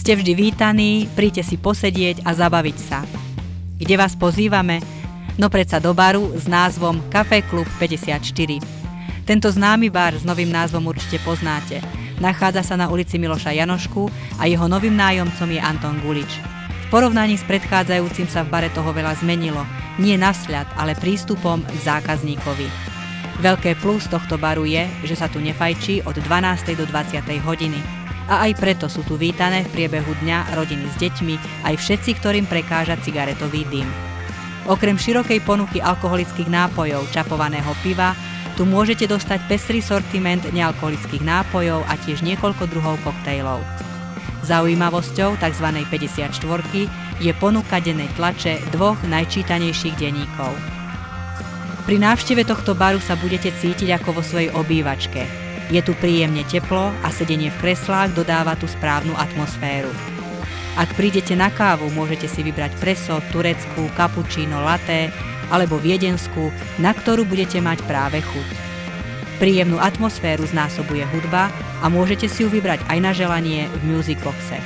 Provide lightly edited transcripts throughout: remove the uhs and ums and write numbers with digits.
Ste vždy vítaní, príďte si posedieť a zabaviť sa. Kde vás pozývame? No predsa do baru s názvom Café Klub 54. Tento známy bar s novým názvom určite poznáte. Nachádza sa na ulici Miloša Janošku a jeho novým nájomcom je Anton Gulič. V porovnaní s predchádzajúcim sa v bare toho veľa zmenilo. Nie navsľad, ale prístupom k zákazníkovi. Veľké plus tohto baru je, že sa tu nefajčí od 12. do 20. hodiny. A aj preto sú tu vítané v priebehu dňa rodiny s deťmi, aj všetci, ktorým prekáža cigaretový dym. Okrem širokej ponuky alkoholických nápojov, čapovaného piva, tu môžete dostať pestrý sortiment nealkoholických nápojov a tiež niekoľko druhov koktejlov. Zaujímavosťou tzv. 54 je ponuka dennej tlače dvoch najčítanejších denníkov. Pri návšteve tohto baru sa budete cítiť ako vo svojej obývačke. Je tu príjemne teplo a sedenie v kreslách dodáva tú správnu atmosféru. Ak prídete na kávu, môžete si vybrať preso, tureckú, cappuccino, latte alebo viedenskú, na ktorú budete mať práve chuť. Príjemnú atmosféru znásobuje hudba a môžete si ju vybrať aj na želanie v music boxe.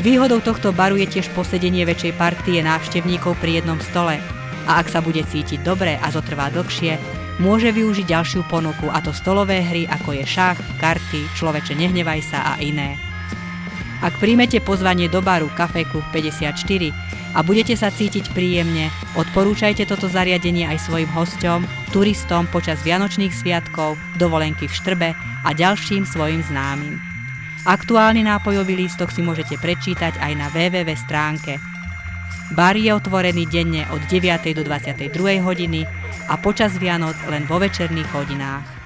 Výhodou tohto baru je tiež posedenie väčšej partie návštevníkov pri jednom stole a ak sa bude cítiť dobre a zotrvá dlhšie, môže využiť ďalšiu ponuku, a to stolové hry ako je šach, karty, človeče nehnevaj sa a iné. Ak príjmete pozvanie do baru Café Klub 54 a budete sa cítiť príjemne, odporúčajte toto zariadenie aj svojim hosťom, turistom počas vianočných sviatkov, dovolenky v Štrbe a ďalším svojim známym. Aktuálny nápojový lístok si môžete prečítať aj na www stránke. Bar je otvorený denne od 9. do 22. hodiny a počas Vianoc len vo večerných hodinách.